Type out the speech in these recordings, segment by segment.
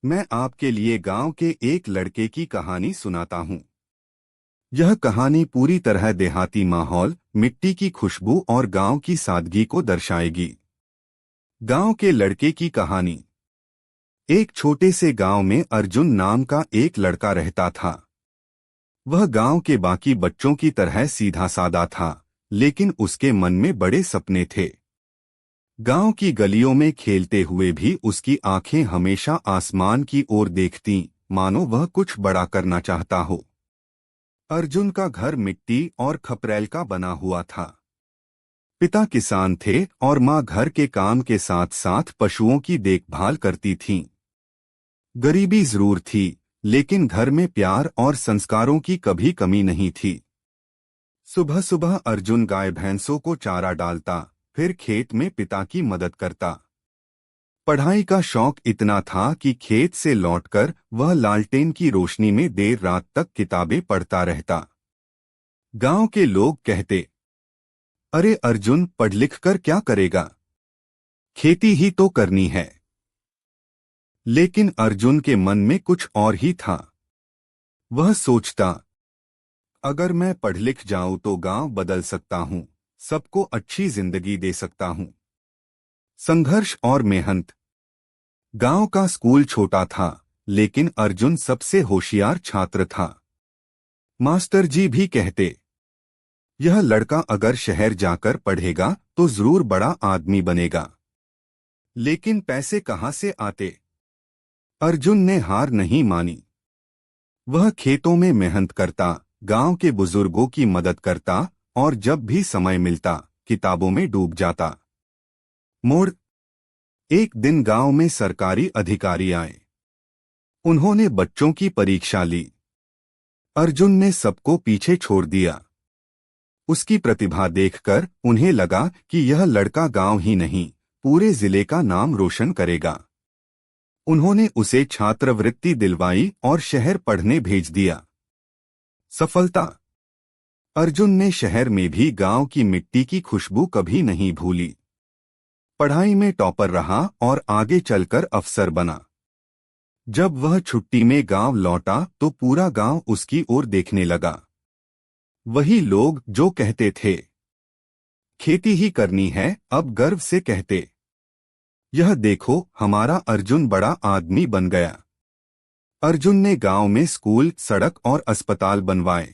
मैं आपके लिए गांव के एक लड़के की कहानी सुनाता हूँ। यह कहानी पूरी तरह देहाती माहौल, मिट्टी की खुशबू और गांव की सादगी को दर्शाएगी। गांव के लड़के की कहानी। एक छोटे से गांव में अर्जुन नाम का एक लड़का रहता था। वह गांव के बाकी बच्चों की तरह सीधा सादा था, लेकिन उसके मन में बड़े सपने थे। गांव की गलियों में खेलते हुए भी उसकी आंखें हमेशा आसमान की ओर देखतीं, मानो वह कुछ बड़ा करना चाहता हो। अर्जुन का घर मिट्टी और खपरैल का बना हुआ था। पिता किसान थे और माँ घर के काम के साथ साथ पशुओं की देखभाल करती थीं। गरीबी जरूर थी, लेकिन घर में प्यार और संस्कारों की कभी कमी नहीं थी। सुबह सुबह अर्जुन गाय भैंसों को चारा डालता, फिर खेत में पिता की मदद करता। पढ़ाई का शौक इतना था कि खेत से लौटकर वह लालटेन की रोशनी में देर रात तक किताबें पढ़ता रहता। गांव के लोग कहते, अरे अर्जुन, पढ़ लिख कर क्या करेगा, खेती ही तो करनी है। लेकिन अर्जुन के मन में कुछ और ही था। वह सोचता, अगर मैं पढ़ लिख जाऊं तो गांव बदल सकता हूं, सबको अच्छी जिंदगी दे सकता हूं। संघर्ष और मेहनत। गांव का स्कूल छोटा था, लेकिन अर्जुन सबसे होशियार छात्र था। मास्टर जी भी कहते, यह लड़का अगर शहर जाकर पढ़ेगा तो जरूर बड़ा आदमी बनेगा। लेकिन पैसे कहाँ से आते? अर्जुन ने हार नहीं मानी। वह खेतों में मेहनत करता, गांव के बुजुर्गों की मदद करता और जब भी समय मिलता किताबों में डूब जाता। मोड़। एक दिन गांव में सरकारी अधिकारी आए। उन्होंने बच्चों की परीक्षा ली। अर्जुन ने सबको पीछे छोड़ दिया। उसकी प्रतिभा देखकर उन्हें लगा कि यह लड़का गांव ही नहीं, पूरे जिले का नाम रोशन करेगा। उन्होंने उसे छात्रवृत्ति दिलवाई और शहर पढ़ने भेज दिया। सफलता। अर्जुन ने शहर में भी गांव की मिट्टी की खुशबू कभी नहीं भूली। पढ़ाई में टॉपर रहा और आगे चलकर अफसर बना। जब वह छुट्टी में गांव लौटा तो पूरा गांव उसकी ओर देखने लगा। वही लोग जो कहते थे, खेती ही करनी है, अब गर्व से कहते, यह देखो, हमारा अर्जुन बड़ा आदमी बन गया। अर्जुन ने गांव में स्कूल, सड़क और अस्पताल बनवाए।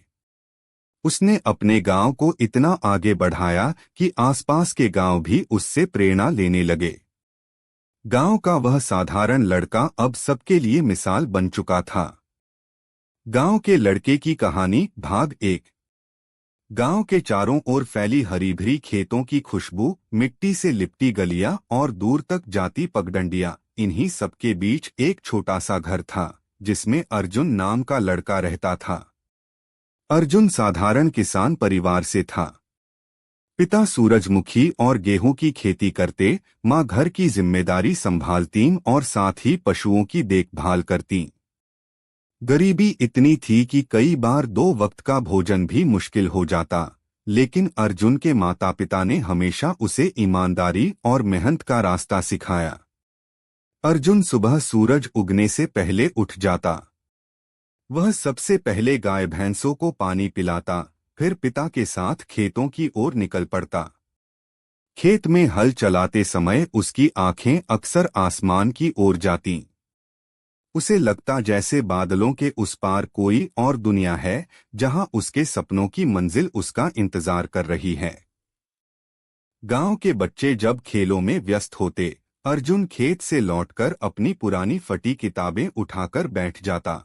उसने अपने गांव को इतना आगे बढ़ाया कि आसपास के गांव भी उससे प्रेरणा लेने लगे। गांव का वह साधारण लड़का अब सबके लिए मिसाल बन चुका था। गांव के लड़के की कहानी भाग 1। गांव के चारों ओर फैली हरी भरी खेतों की खुशबू, मिट्टी से लिपटी गलियां और दूर तक जाती पगडंडियां, इन्हीं सबके बीच एक छोटा सा घर था, जिसमें अर्जुन नाम का लड़का रहता था। अर्जुन साधारण किसान परिवार से था। पिता सूरजमुखी और गेहूं की खेती करते, माँ घर की जिम्मेदारी संभालतीं और साथ ही पशुओं की देखभाल करतीं। गरीबी इतनी थी कि कई बार 2 वक्त का भोजन भी मुश्किल हो जाता, लेकिन अर्जुन के माता पिता ने हमेशा उसे ईमानदारी और मेहनत का रास्ता सिखाया। अर्जुन सुबह सूरज उगने से पहले उठ जाता। वह सबसे पहले गाय भैंसों को पानी पिलाता, फिर पिता के साथ खेतों की ओर निकल पड़ता। खेत में हल चलाते समय उसकी आंखें अक्सर आसमान की ओर जातीं। उसे लगता जैसे बादलों के उस पार कोई और दुनिया है, जहां उसके सपनों की मंजिल उसका इंतजार कर रही है। गांव के बच्चे जब खेलों में व्यस्त होते, अर्जुन खेत से लौटकर अपनी पुरानी फटी किताबें उठाकर बैठ जाता।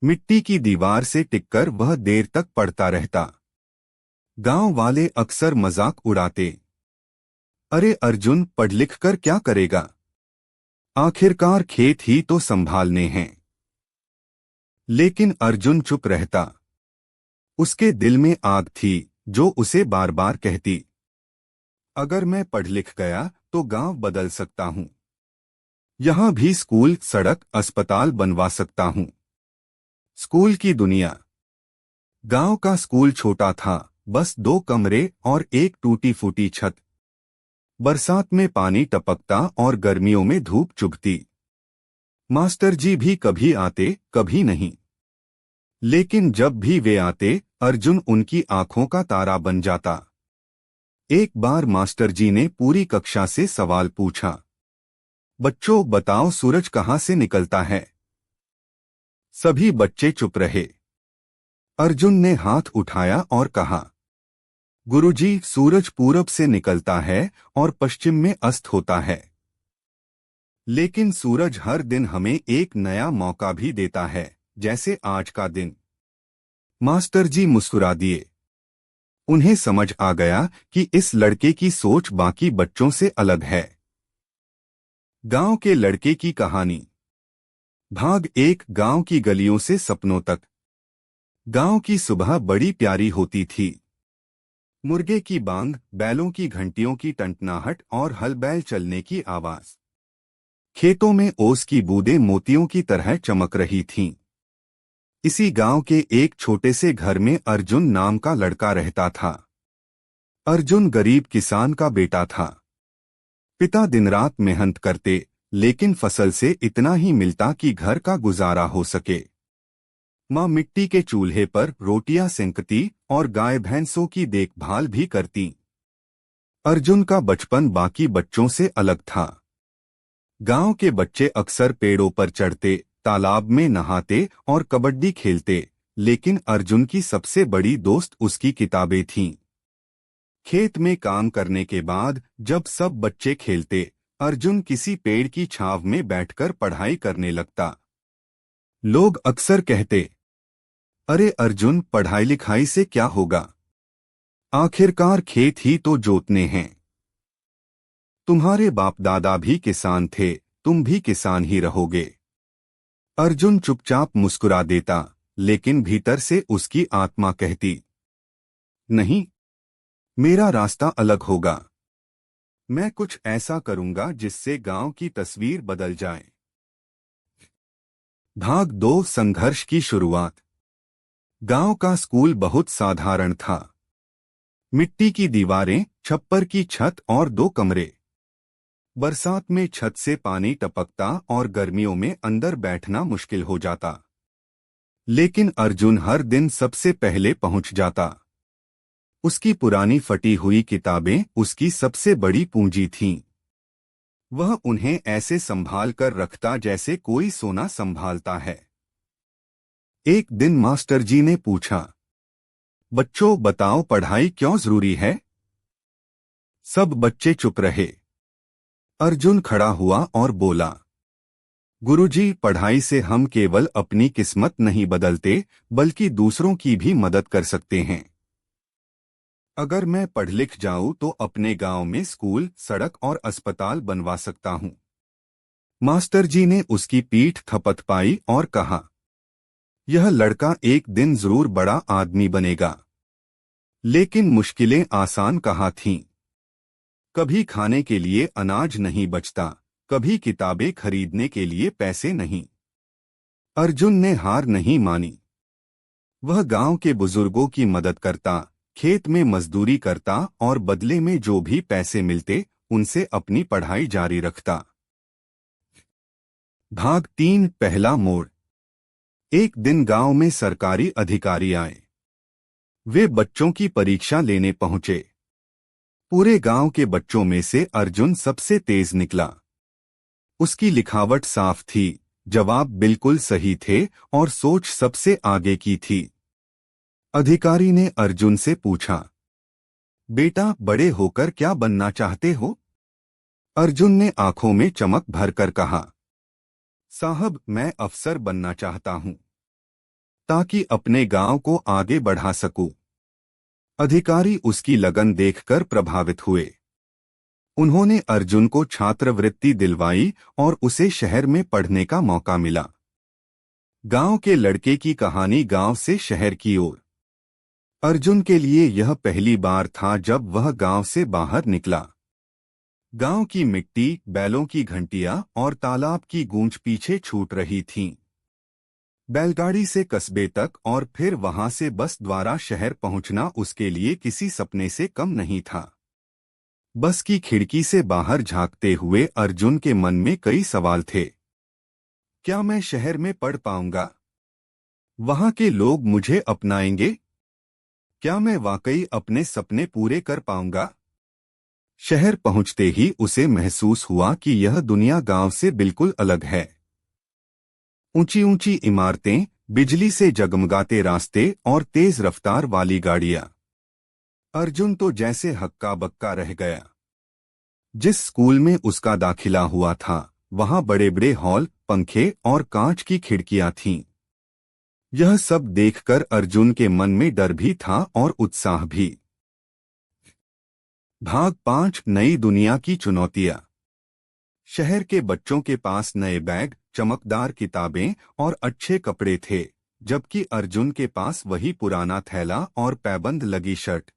मिट्टी की दीवार से टिककर वह देर तक पढ़ता रहता। गांव वाले अक्सर मजाक उड़ाते, अरे अर्जुन, पढ़ लिख कर क्या करेगा, आखिरकार खेत ही तो संभालने हैं। लेकिन अर्जुन चुप रहता। उसके दिल में आग थी जो उसे बार बार कहती, अगर मैं पढ़ लिख गया तो गांव बदल सकता हूं। यहां भी स्कूल, सड़क, अस्पताल बनवा सकता हूं। स्कूल की दुनिया। गांव का स्कूल छोटा था, बस 2 कमरे और एक टूटी फूटी छत। बरसात में पानी टपकता और गर्मियों में धूप चुभती। मास्टर जी भी कभी आते कभी नहीं, लेकिन जब भी वे आते अर्जुन उनकी आंखों का तारा बन जाता। एक बार मास्टर जी ने पूरी कक्षा से सवाल पूछा, बच्चों बताओ सूरज कहाँ से निकलता है। सभी बच्चे चुप रहे। अर्जुन ने हाथ उठाया और कहा, गुरुजी सूरज पूरब से निकलता है और पश्चिम में अस्त होता है। लेकिन सूरज हर दिन हमें एक नया मौका भी देता है, जैसे आज का दिन। मास्टर जी मुस्कुरा दिए। उन्हें समझ आ गया कि इस लड़के की सोच बाकी बच्चों से अलग है। गांव के लड़के की कहानी। भाग 1। गांव की गलियों से सपनों तक। गांव की सुबह बड़ी प्यारी होती थी। मुर्गे की बांग, बैलों की घंटियों की टंटनाहट और हल बैल चलने की आवाज। खेतों में ओस की बूंदें मोतियों की तरह चमक रही थीं। इसी गांव के एक छोटे से घर में अर्जुन नाम का लड़का रहता था। अर्जुन गरीब किसान का बेटा था। पिता दिन रात मेहनत करते, लेकिन फसल से इतना ही मिलता कि घर का गुजारा हो सके। माँ मिट्टी के चूल्हे पर रोटियां सेंकती और गाय भैंसों की देखभाल भी करती। अर्जुन का बचपन बाकी बच्चों से अलग था। गांव के बच्चे अक्सर पेड़ों पर चढ़ते, तालाब में नहाते और कबड्डी खेलते, लेकिन अर्जुन की सबसे बड़ी दोस्त उसकी किताबें थीं। खेत में काम करने के बाद जब सब बच्चे खेलते, अर्जुन किसी पेड़ की छांव में बैठकर पढ़ाई करने लगता। लोग अक्सर कहते, अरे अर्जुन पढ़ाई लिखाई से क्या होगा, आखिरकार खेत ही तो जोतने हैं। तुम्हारे बाप दादा भी किसान थे, तुम भी किसान ही रहोगे। अर्जुन चुपचाप मुस्कुरा देता, लेकिन भीतर से उसकी आत्मा कहती, नहीं, मेरा रास्ता अलग होगा। मैं कुछ ऐसा करूंगा जिससे गांव की तस्वीर बदल जाए। भाग 2। संघर्ष की शुरुआत। गांव का स्कूल बहुत साधारण था। मिट्टी की दीवारें, छप्पर की छत और 2 कमरे। बरसात में छत से पानी टपकता और गर्मियों में अंदर बैठना मुश्किल हो जाता। लेकिन अर्जुन हर दिन सबसे पहले पहुंच जाता। उसकी पुरानी फटी हुई किताबें उसकी सबसे बड़ी पूंजी थीं। वह उन्हें ऐसे संभाल कर रखता जैसे कोई सोना संभालता है। एक दिन मास्टर जी ने पूछा, बच्चों बताओ पढ़ाई क्यों जरूरी है। सब बच्चे चुप रहे। अर्जुन खड़ा हुआ और बोला, गुरुजी पढ़ाई से हम केवल अपनी किस्मत नहीं बदलते, बल्कि दूसरों की भी मदद कर सकते हैं। अगर मैं पढ़ लिख जाऊं तो अपने गांव में स्कूल, सड़क और अस्पताल बनवा सकता हूं। मास्टर जी ने उसकी पीठ थपथपाई और कहा, यह लड़का एक दिन जरूर बड़ा आदमी बनेगा। लेकिन मुश्किलें आसान कहाँ थीं। कभी खाने के लिए अनाज नहीं बचता, कभी किताबें खरीदने के लिए पैसे नहीं। अर्जुन ने हार नहीं मानी। वह गांव के बुजुर्गों की मदद करता, खेत में मजदूरी करता और बदले में जो भी पैसे मिलते उनसे अपनी पढ़ाई जारी रखता। भाग 3। पहला मोड़। एक दिन गांव में सरकारी अधिकारी आए। वे बच्चों की परीक्षा लेने पहुंचे। पूरे गांव के बच्चों में से अर्जुन सबसे तेज निकला। उसकी लिखावट साफ थी, जवाब बिल्कुल सही थे और सोच सबसे आगे की थी। अधिकारी ने अर्जुन से पूछा, बेटा बड़े होकर क्या बनना चाहते हो। अर्जुन ने आंखों में चमक भरकर कहा, साहब मैं अफसर बनना चाहता हूं, ताकि अपने गांव को आगे बढ़ा सकूं। अधिकारी उसकी लगन देखकर प्रभावित हुए। उन्होंने अर्जुन को छात्रवृत्ति दिलवाई और उसे शहर में पढ़ने का मौका मिला। गांव के लड़के की कहानी गांव से शहर की ओर। अर्जुन के लिए यह पहली बार था जब वह गांव से बाहर निकला। गांव की मिट्टी, बैलों की घंटियां और तालाब की गूंज पीछे छूट रही थीं। बैलगाड़ी से कस्बे तक और फिर वहां से बस द्वारा शहर पहुंचना उसके लिए किसी सपने से कम नहीं था। बस की खिड़की से बाहर झांकते हुए अर्जुन के मन में कई सवाल थे। क्या मैं शहर में पढ़ पाऊंगा? वहां के लोग मुझे अपनाएंगे? क्या मैं वाकई अपने सपने पूरे कर पाऊंगा? शहर पहुंचते ही उसे महसूस हुआ कि यह दुनिया गांव से बिल्कुल अलग है। ऊंची ऊंची इमारतें, बिजली से जगमगाते रास्ते और तेज रफ्तार वाली गाड़ियां। अर्जुन तो जैसे हक्का बक्का रह गया। जिस स्कूल में उसका दाखिला हुआ था, वहां बड़े बड़े हॉल, पंखे और कांच की खिड़कियां थीं। यह सब देखकर अर्जुन के मन में डर भी था और उत्साह भी। भाग 5 नई दुनिया की चुनौतियां। शहर के बच्चों के पास नए बैग, चमकदार किताबें और अच्छे कपड़े थे, जबकि अर्जुन के पास वही पुराना थैला और पैबंद लगी शर्ट।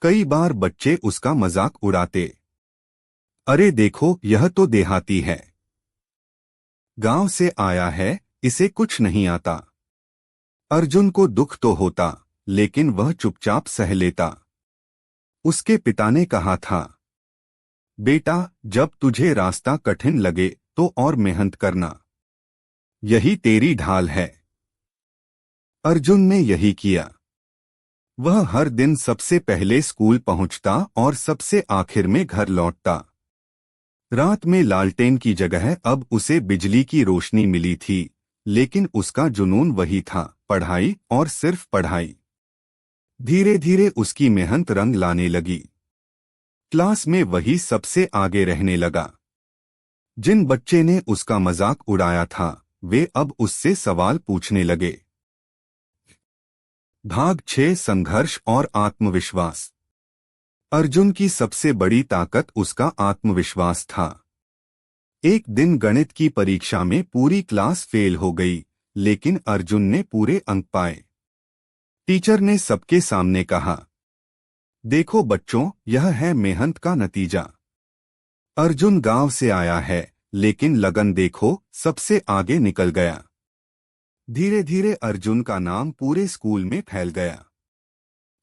कई बार बच्चे उसका मजाक उड़ाते। अरे देखो, यह तो देहाती है। गांव से आया है, इसे कुछ नहीं आता। अर्जुन को दुख तो होता, लेकिन वह चुपचाप सह लेता। उसके पिता ने कहा था, बेटा, जब तुझे रास्ता कठिन लगे तो और मेहनत करना। यही तेरी ढाल है। अर्जुन ने यही किया। वह हर दिन सबसे पहले स्कूल पहुंचता और सबसे आखिर में घर लौटता। रात में लालटेन की जगह अब उसे बिजली की रोशनी मिली थी, लेकिन उसका जुनून वही था, पढ़ाई और सिर्फ पढ़ाई। धीरे धीरे उसकी मेहनत रंग लाने लगी। क्लास में वही सबसे आगे रहने लगा। जिन बच्चे ने उसका मजाक उड़ाया था, वे अब उससे सवाल पूछने लगे। भाग 6 संघर्ष और आत्मविश्वास। अर्जुन की सबसे बड़ी ताकत उसका आत्मविश्वास था। एक दिन गणित की परीक्षा में पूरी क्लास फेल हो गई, लेकिन अर्जुन ने पूरे अंक पाए। टीचर ने सबके सामने कहा, देखो बच्चों, यह है मेहनत का नतीजा। अर्जुन गांव से आया है, लेकिन लगन देखो, सबसे आगे निकल गया। धीरे धीरे अर्जुन का नाम पूरे स्कूल में फैल गया।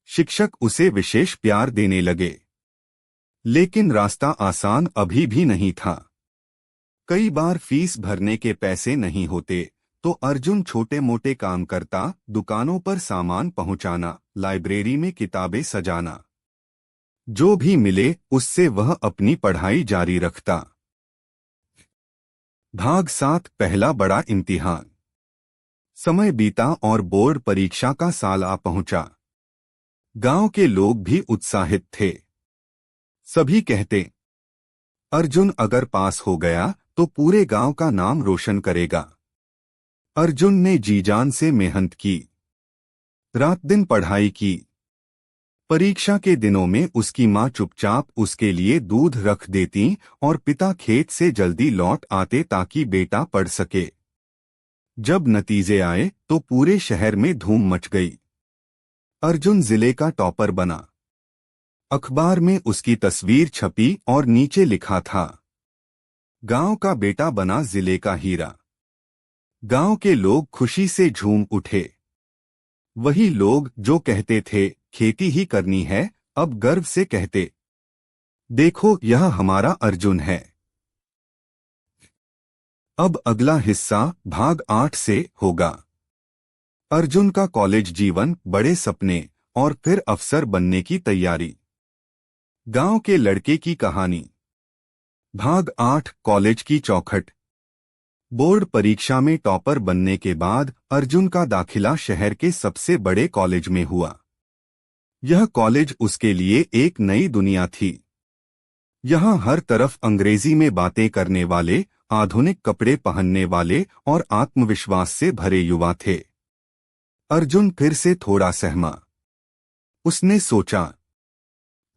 शिक्षक उसे विशेष प्यार देने लगे। लेकिन रास्ता आसान अभी भी नहीं था। कई बार फीस भरने के पैसे नहीं होते, तो अर्जुन छोटे मोटे काम करता, दुकानों पर सामान पहुंचाना, लाइब्रेरी में किताबें सजाना। जो भी मिले उससे वह अपनी पढ़ाई जारी रखता। भाग 7 पहला बड़ा इम्तिहान। समय बीता और बोर्ड परीक्षा का साल आ पहुंचा। गांव के लोग भी उत्साहित थे। सभी कहते, अर्जुन अगर पास हो गया तो पूरे गांव का नाम रोशन करेगा। अर्जुन ने जी जान से मेहनत की, रात दिन पढ़ाई की। परीक्षा के दिनों में उसकी माँ चुपचाप उसके लिए दूध रख देती और पिता खेत से जल्दी लौट आते ताकि बेटा पढ़ सके। जब नतीजे आए तो पूरे शहर में धूम मच गई। अर्जुन जिले का टॉपर बना। अखबार में उसकी तस्वीर छपी और नीचे लिखा था, गांव का बेटा बना जिले का हीरा। गांव के लोग खुशी से झूम उठे। वही लोग जो कहते थे खेती ही करनी है, अब गर्व से कहते, देखो यह हमारा अर्जुन है। अब अगला हिस्सा भाग 8 से होगा। अर्जुन का कॉलेज जीवन, बड़े सपने और फिर अफसर बनने की तैयारी। गांव के लड़के की कहानी। भाग 8 कॉलेज की चौखट। बोर्ड परीक्षा में टॉपर बनने के बाद अर्जुन का दाखिला शहर के सबसे बड़े कॉलेज में हुआ। यह कॉलेज उसके लिए एक नई दुनिया थी। यहाँ हर तरफ अंग्रेजी में बातें करने वाले, आधुनिक कपड़े पहनने वाले और आत्मविश्वास से भरे युवा थे। अर्जुन फिर से थोड़ा सहमा। उसने सोचा,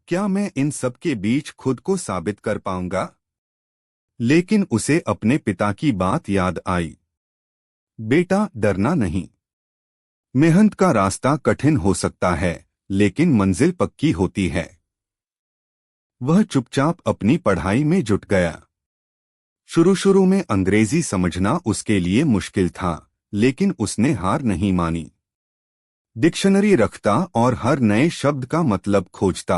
क्या मैं इन सब के बीच खुद को साबित कर पाऊंगा? लेकिन उसे अपने पिता की बात याद आई। बेटा, डरना नहीं। मेहनत का रास्ता कठिन हो सकता है, लेकिन मंजिल पक्की होती है। वह चुपचाप अपनी पढ़ाई में जुट गया। शुरू शुरू में अंग्रेजी समझना उसके लिए मुश्किल था, लेकिन उसने हार नहीं मानी। डिक्शनरी रखता और हर नए शब्द का मतलब खोजता।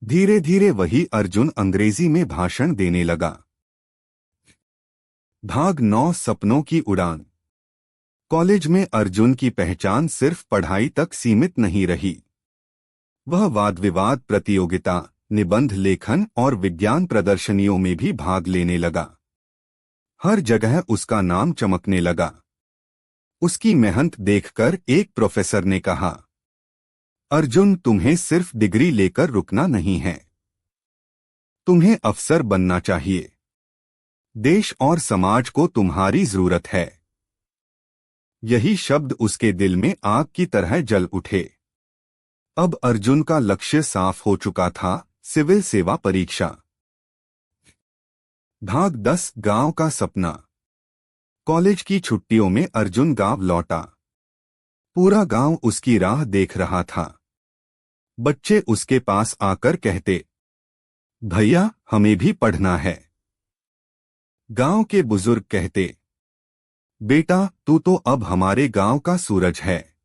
धीरे धीरे वही अर्जुन अंग्रेजी में भाषण देने लगा। भाग 9 सपनों की उड़ान। कॉलेज में अर्जुन की पहचान सिर्फ पढ़ाई तक सीमित नहीं रही। वह वाद विवाद प्रतियोगिता, निबंध लेखन और विज्ञान प्रदर्शनियों में भी भाग लेने लगा। हर जगह उसका नाम चमकने लगा। उसकी मेहनत देखकर एक प्रोफेसर ने कहा, अर्जुन, तुम्हें सिर्फ डिग्री लेकर रुकना नहीं है, तुम्हें अफसर बनना चाहिए। देश और समाज को तुम्हारी जरूरत है। यही शब्द उसके दिल में आग की तरह जल उठे। अब अर्जुन का लक्ष्य साफ हो चुका था, सिविल सेवा परीक्षा। भाग 10 गांव का सपना। कॉलेज की छुट्टियों में अर्जुन गांव लौटा। पूरा गांव उसकी राह देख रहा था। बच्चे उसके पास आकर कहते, भैया, हमें भी पढ़ना है। गांव के बुजुर्ग कहते, बेटा, तू तो अब हमारे गांव का सूरज है।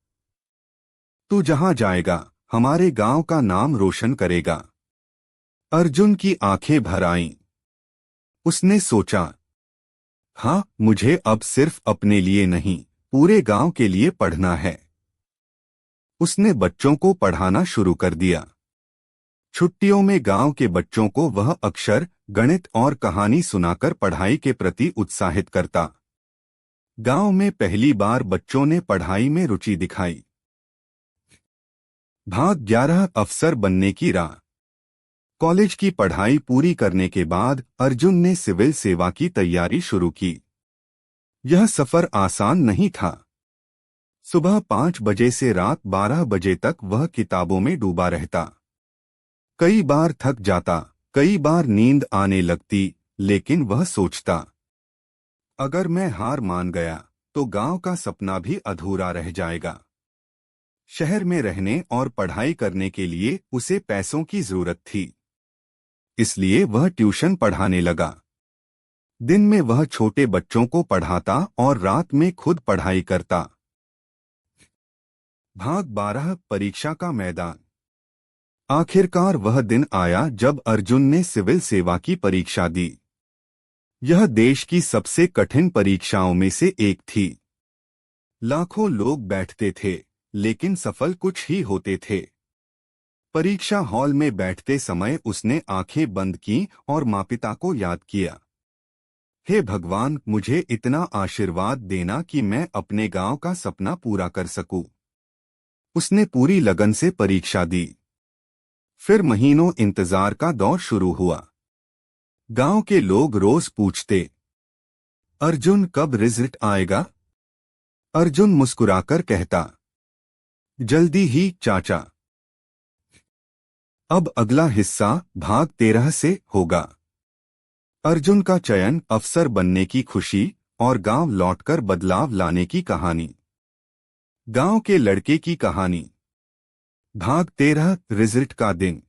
तू जहां जाएगा, हमारे गांव का नाम रोशन करेगा। अर्जुन की आंखें भर आईं। उसने सोचा, हाँ, मुझे अब सिर्फ अपने लिए नहीं, पूरे गांव के लिए पढ़ना है। उसने बच्चों को पढ़ाना शुरू कर दिया। छुट्टियों में गांव के बच्चों को वह अक्षर, गणित और कहानी सुनाकर पढ़ाई के प्रति उत्साहित करता। गांव में पहली बार बच्चों ने पढ़ाई में रुचि दिखाई। भाग 11 अफसर बनने की राह। कॉलेज की पढ़ाई पूरी करने के बाद अर्जुन ने सिविल सेवा की तैयारी शुरू की। यह सफर आसान नहीं था। सुबह 5 बजे से रात 12 बजे तक वह किताबों में डूबा रहता। कई बार थक जाता, कई बार नींद आने लगती, लेकिन वह सोचता, अगर मैं हार मान गया तो गांव का सपना भी अधूरा रह जाएगा। शहर में रहने और पढ़ाई करने के लिए उसे पैसों की जरूरत थी। इसलिए वह ट्यूशन पढ़ाने लगा। दिन में वह छोटे बच्चों को पढ़ाता और रात में खुद पढ़ाई करता। भाग 12 परीक्षा का मैदान। आखिरकार वह दिन आया जब अर्जुन ने सिविल सेवा की परीक्षा दी। यह देश की सबसे कठिन परीक्षाओं में से एक थी। लाखों लोग बैठते थे, लेकिन सफल कुछ ही होते थे। परीक्षा हॉल में बैठते समय उसने आंखें बंद की और माता-पिता को याद किया। हे भगवान, मुझे इतना आशीर्वाद देना कि मैं अपने गांव का सपना पूरा कर सकूं। उसने पूरी लगन से परीक्षा दी। फिर महीनों इंतजार का दौर शुरू हुआ। गांव के लोग रोज पूछते, अर्जुन, कब रिजल्ट आएगा? अर्जुन मुस्कुराकर कहता, जल्दी ही चाचा। अब अगला हिस्सा भाग 13 से होगा। अर्जुन का चयन, अफसर बनने की खुशी और गांव लौटकर बदलाव लाने की कहानी। गांव के लड़के की कहानी। भाग 13 रिजल्ट का दिन।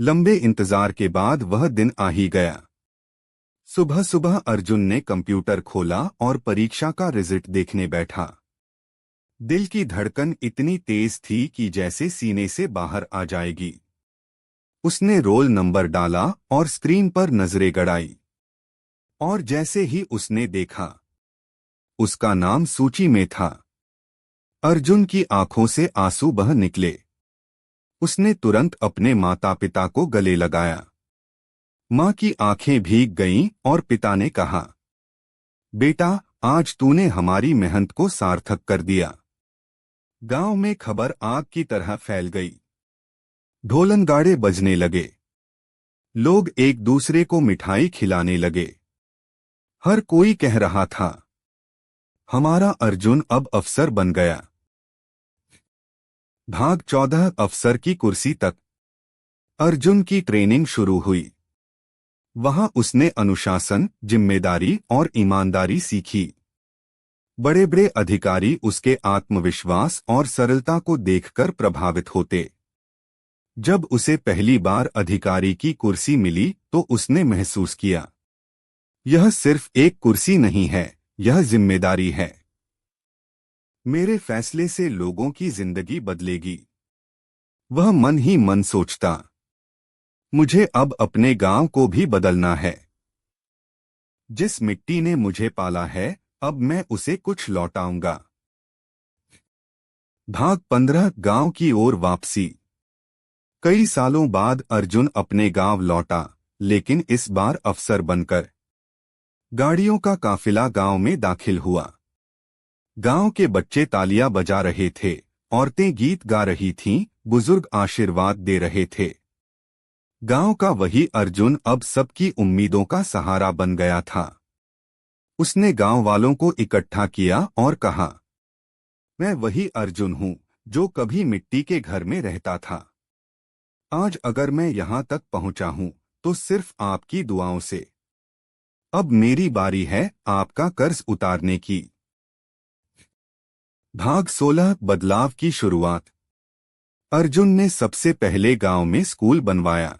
लंबे इंतजार के बाद वह दिन आ ही गया। सुबह सुबह अर्जुन ने कंप्यूटर खोला और परीक्षा का रिजल्ट देखने बैठा। दिल की धड़कन इतनी तेज थी कि जैसे सीने से बाहर आ जाएगी। उसने रोल नंबर डाला और स्क्रीन पर नजरें गड़ाई। और जैसे ही उसने देखा, उसका नाम सूची में था। अर्जुन की आंखों से आंसू बह निकले। उसने तुरंत अपने माता पिता को गले लगाया। मां की आंखें भीग गईं और पिता ने कहा, बेटा, आज तूने हमारी मेहनत को सार्थक कर दिया। गांव में खबर आग की तरह फैल गई। ढोलनगाड़े बजने लगे। लोग एक दूसरे को मिठाई खिलाने लगे। हर कोई कह रहा था, हमारा अर्जुन अब अफसर बन गया। भाग 14 अफसर की कुर्सी तक। अर्जुन की ट्रेनिंग शुरू हुई। वहां उसने अनुशासन, जिम्मेदारी और ईमानदारी सीखी। बड़े बड़े अधिकारी उसके आत्मविश्वास और सरलता को देखकर प्रभावित होते। जब उसे पहली बार अधिकारी की कुर्सी मिली तो उसने महसूस किया, यह सिर्फ एक कुर्सी नहीं है, यह जिम्मेदारी है। मेरे फैसले से लोगों की जिंदगी बदलेगी। वह मन ही मन सोचता, मुझे अब अपने गांव को भी बदलना है। जिस मिट्टी ने मुझे पाला है, अब मैं उसे कुछ लौटाऊंगा। भाग 15 गांव की ओर वापसी। कई सालों बाद अर्जुन अपने गांव लौटा, लेकिन इस बार अफसर बनकर। गाड़ियों का काफिला गांव में दाखिल हुआ। गांव के बच्चे तालियां बजा रहे थे, औरतें गीत गा रही थीं, बुजुर्ग आशीर्वाद दे रहे थे। गांव का वही अर्जुन अब सबकी उम्मीदों का सहारा बन गया था। उसने गांव वालों को इकट्ठा किया और कहा, मैं वही अर्जुन हूं जो कभी मिट्टी के घर में रहता था। आज अगर मैं यहां तक पहुंचा हूं तो सिर्फ आपकी दुआओं से। अब मेरी बारी है आपका कर्ज उतारने की। भाग 16 बदलाव की शुरुआत। अर्जुन ने सबसे पहले गांव में स्कूल बनवाया।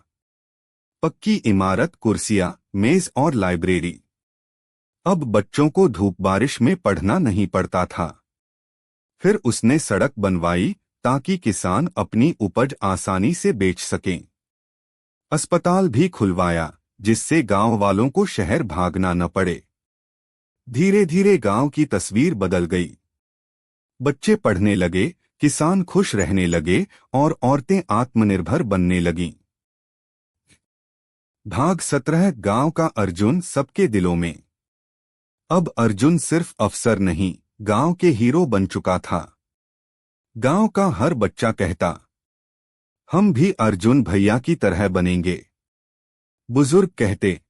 पक्की इमारत, कुर्सियां, मेज और लाइब्रेरी। अब बच्चों को धूप बारिश में पढ़ना नहीं पड़ता था। फिर उसने सड़क बनवाई ताकि किसान अपनी उपज आसानी से बेच सकें। अस्पताल भी खुलवाया जिससे गांव वालों को शहर भागना न पड़े। धीरे धीरे गांव की तस्वीर बदल गई। बच्चे पढ़ने लगे, किसान खुश रहने लगे और औरतें आत्मनिर्भर बनने लगीं। भाग 17 गांव का अर्जुन सबके दिलों में। अब अर्जुन सिर्फ अफसर नहीं, गांव के हीरो बन चुका था। गांव का हर बच्चा कहता, हम भी अर्जुन भैया की तरह बनेंगे। बुजुर्ग कहते,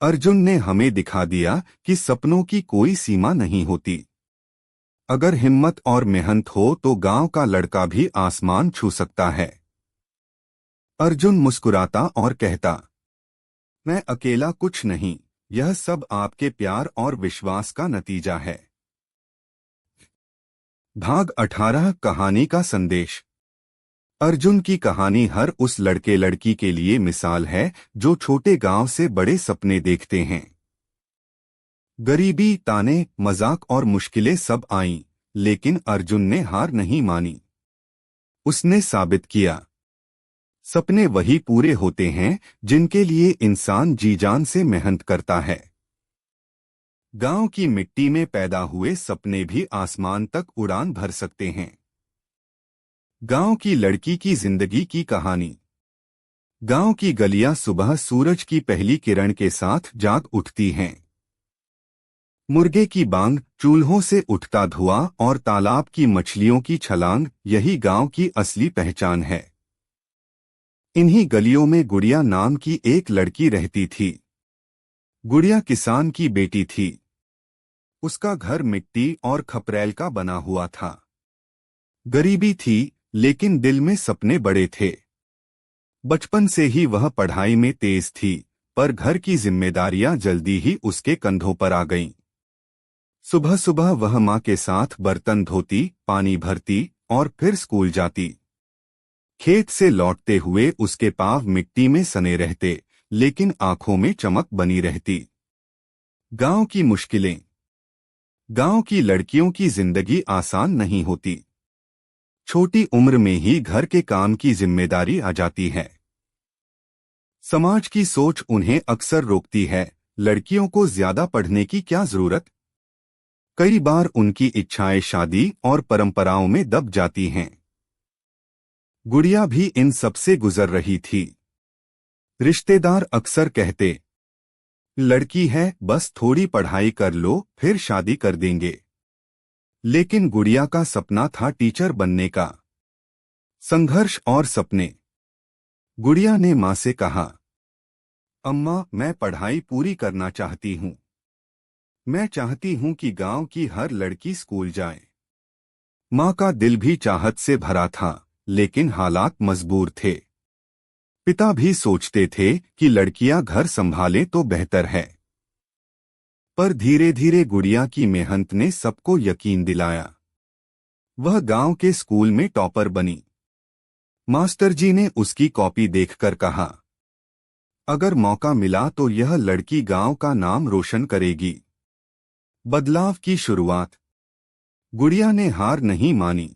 अर्जुन ने हमें दिखा दिया कि सपनों की कोई सीमा नहीं होती। अगर हिम्मत और मेहनत हो तो गांव का लड़का भी आसमान छू सकता है। अर्जुन मुस्कुराता और कहता, मैं अकेला कुछ नहीं, यह सब आपके प्यार और विश्वास का नतीजा है। भाग 18 कहानी का संदेश। अर्जुन की कहानी हर उस लड़के लड़की के लिए मिसाल है जो छोटे गांव से बड़े सपने देखते हैं। गरीबी, ताने, मजाक और मुश्किलें सब आईं, लेकिन अर्जुन ने हार नहीं मानी। उसने साबित किया, सपने वही पूरे होते हैं जिनके लिए इंसान जी जान से मेहनत करता है। गांव की मिट्टी में पैदा हुए सपने भी आसमान तक उड़ान भर सकते हैं। गांव की लड़की की जिंदगी की कहानी। गांव की गलियां सुबह सूरज की पहली किरण के साथ जाग उठती हैं। मुर्गे की बांग, चूल्हों से उठता धुआं और तालाब की मछलियों की छलांग, यही गांव की असली पहचान है। इन्हीं गलियों में गुड़िया नाम की एक लड़की रहती थी। गुड़िया किसान की बेटी थी। उसका घर मिट्टी और खपरैल का बना हुआ था। गरीबी थी, लेकिन दिल में सपने बड़े थे। बचपन से ही वह पढ़ाई में तेज थी, पर घर की जिम्मेदारियां जल्दी ही उसके कंधों पर आ गईं। सुबह सुबह वह माँ के साथ बर्तन धोती, पानी भरती और फिर स्कूल जाती। खेत से लौटते हुए उसके पाँव मिट्टी में सने रहते, लेकिन आंखों में चमक बनी रहती। गांव की मुश्किलें। गांव की लड़कियों की जिंदगी आसान नहीं होती। छोटी उम्र में ही घर के काम की जिम्मेदारी आ जाती है। समाज की सोच उन्हें अक्सर रोकती है, लड़कियों को ज्यादा पढ़ने की क्या जरूरत। कई बार उनकी इच्छाएं शादी और परंपराओं में दब जाती हैं। गुड़िया भी इन सब से गुजर रही थी। रिश्तेदार अक्सर कहते, लड़की है, बस थोड़ी पढ़ाई कर लो फिर शादी कर देंगे। लेकिन गुड़िया का सपना था टीचर बनने का। संघर्ष और सपने। गुड़िया ने माँ से कहा, अम्मा, मैं पढ़ाई पूरी करना चाहती हूँ। मैं चाहती हूँ कि गांव की हर लड़की स्कूल जाए। माँ का दिल भी चाहत से भरा था, लेकिन हालात मजबूर थे। पिता भी सोचते थे कि लड़कियां घर संभालें तो बेहतर है। पर धीरे धीरे गुड़िया की मेहनत ने सबको यकीन दिलाया। वह गांव के स्कूल में टॉपर बनी। मास्टर जी ने उसकी कॉपी देखकर कहा, अगर मौका मिला तो यह लड़की गांव का नाम रोशन करेगी। बदलाव की शुरुआत। गुड़िया ने हार नहीं मानी।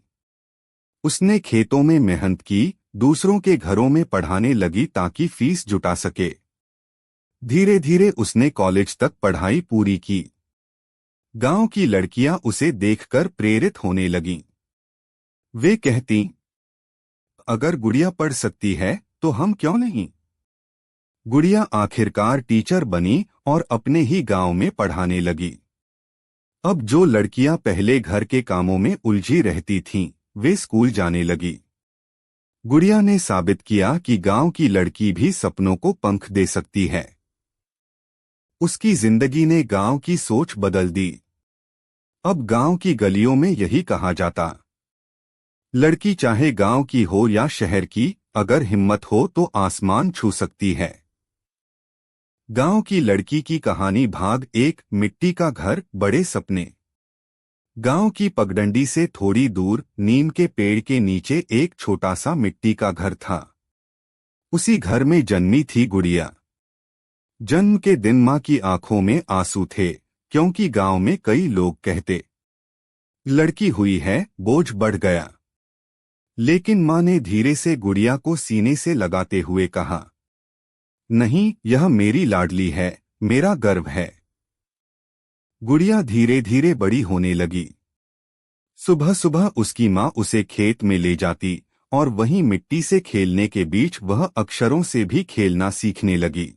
उसने खेतों में मेहनत की, दूसरों के घरों में पढ़ाने लगी ताकि फीस जुटा सके। धीरे धीरे उसने कॉलेज तक पढ़ाई पूरी की। गांव की लड़कियां उसे देखकर प्रेरित होने लगीं। वे कहती, अगर गुड़िया पढ़ सकती है तो हम क्यों नहीं। गुड़िया आखिरकार टीचर बनी और अपने ही गांव में पढ़ाने लगी। अब जो लड़कियां पहले घर के कामों में उलझी रहती थीं, वे स्कूल जाने लगी। गुड़िया ने साबित किया कि गांव की लड़की भी सपनों को पंख दे सकती है। उसकी जिंदगी ने गांव की सोच बदल दी। अब गांव की गलियों में यही कहा जाता, लड़की चाहे गांव की हो या शहर की, अगर हिम्मत हो तो आसमान छू सकती है। गांव की लड़की की कहानी भाग 1। मिट्टी का घर, बड़े सपने। गांव की पगडंडी से थोड़ी दूर नीम के पेड़ के नीचे एक छोटा सा मिट्टी का घर था। उसी घर में जन्मी थी गुड़िया। जन्म के दिन मां की आंखों में आंसू थे, क्योंकि गांव में कई लोग कहते, लड़की हुई है, बोझ बढ़ गया। लेकिन मां ने धीरे से गुड़िया को सीने से लगाते हुए कहा, नहीं, यह मेरी लाडली है, मेरा गर्व है। गुड़िया धीरे धीरे बड़ी होने लगी। सुबह सुबह उसकी मां उसे खेत में ले जाती और वहीं मिट्टी से खेलने के बीच वह अक्षरों से भी खेलना सीखने लगी।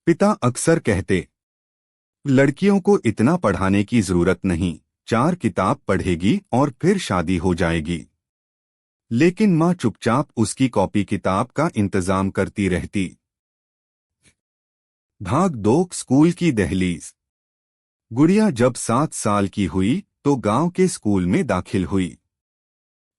पिता अक्सर कहते, लड़कियों को इतना पढ़ाने की जरूरत नहीं, 4 किताब पढ़ेगी और फिर शादी हो जाएगी। लेकिन मां चुपचाप उसकी कॉपी किताब का इंतजाम करती रहती। भाग 2। स्कूल की दहलीज। गुड़िया जब 7 साल की हुई तो गांव के स्कूल में दाखिल हुई।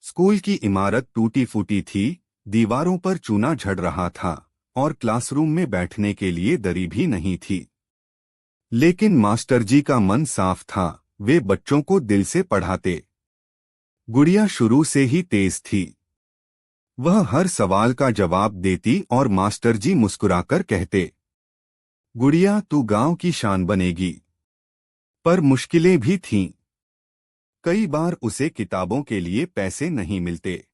स्कूल की इमारत टूटी फूटी थी, दीवारों पर चूना झड़ रहा था और क्लासरूम में बैठने के लिए दरी भी नहीं थी। लेकिन मास्टर जी का मन साफ था, वे बच्चों को दिल से पढ़ाते। गुड़िया शुरू से ही तेज थी। वह हर सवाल का जवाब देती और मास्टर जी मुस्कुराकर कहते, गुड़िया तू गांव की शान बनेगी। पर मुश्किलें भी थीं। कई बार उसे किताबों के लिए पैसे नहीं मिलते।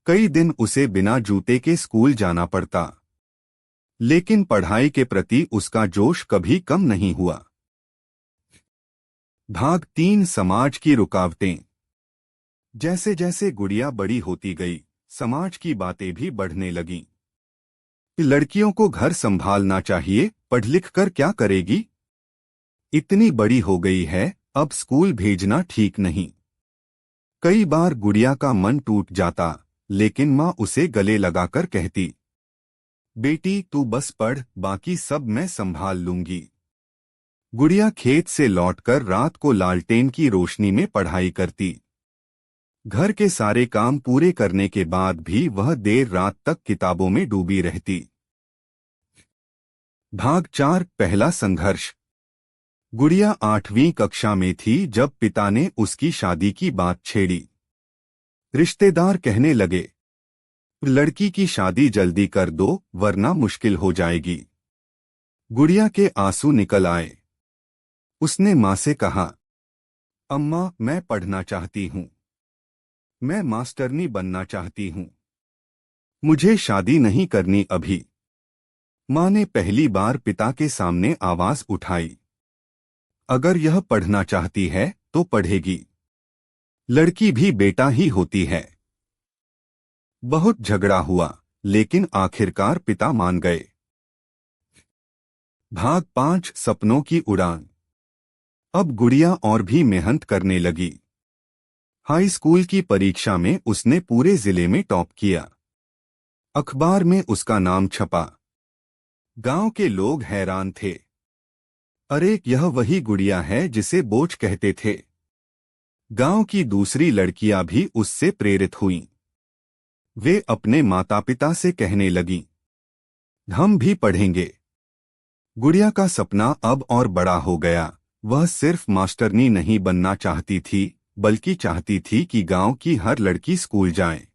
कई दिन उसे बिना जूते के स्कूल जाना पड़ता। लेकिन पढ़ाई के प्रति उसका जोश कभी कम नहीं हुआ। भाग 3। समाज की रुकावटें। जैसे जैसे गुड़िया बड़ी होती गई, समाज की बातें भी बढ़ने लगीं। लड़कियों को घर संभालना चाहिए, पढ़ लिख कर क्या करेगी? इतनी बड़ी हो गई है, अब स्कूल भेजना ठीक नहीं। कई बार गुड़िया का मन टूट जाता, लेकिन मां उसे गले लगाकर कहती, बेटी तू बस पढ़, बाकी सब मैं संभाल लूंगी। गुड़िया खेत से लौटकर रात को लालटेन की रोशनी में पढ़ाई करती। घर के सारे काम पूरे करने के बाद भी वह देर रात तक किताबों में डूबी रहती। भाग 4। पहला संघर्ष। गुड़िया 8वीं कक्षा में थी जब पिता ने उसकी शादी की बात छेड़ी। रिश्तेदार कहने लगे, लड़की की शादी जल्दी कर दो वरना मुश्किल हो जाएगी। गुड़िया के आंसू निकल आए। उसने मां से कहा, अम्मा मैं पढ़ना चाहती हूं, मैं मास्टरनी बनना चाहती हूं, मुझे शादी नहीं करनी अभी। मां ने पहली बार पिता के सामने आवाज उठाई, अगर यह पढ़ना चाहती है तो पढ़ेगी, लड़की भी बेटा ही होती है। बहुत झगड़ा हुआ, लेकिन आखिरकार पिता मान गए। भाग 5। सपनों की उड़ान। अब गुड़िया और भी मेहनत करने लगी। हाई स्कूल की परीक्षा में उसने पूरे जिले में टॉप किया। अखबार में उसका नाम छपा। गांव के लोग हैरान थे, अरे यह वही गुड़िया है जिसे बोझ कहते थे। गांव की दूसरी लड़कियां भी उससे प्रेरित हुईं। वे अपने माता पिता से कहने लगीं, हम भी पढ़ेंगे। गुड़िया का सपना अब और बड़ा हो गया। वह सिर्फ मास्टरनी नहीं बनना चाहती थी, बल्कि चाहती थी कि गांव की हर लड़की स्कूल जाए।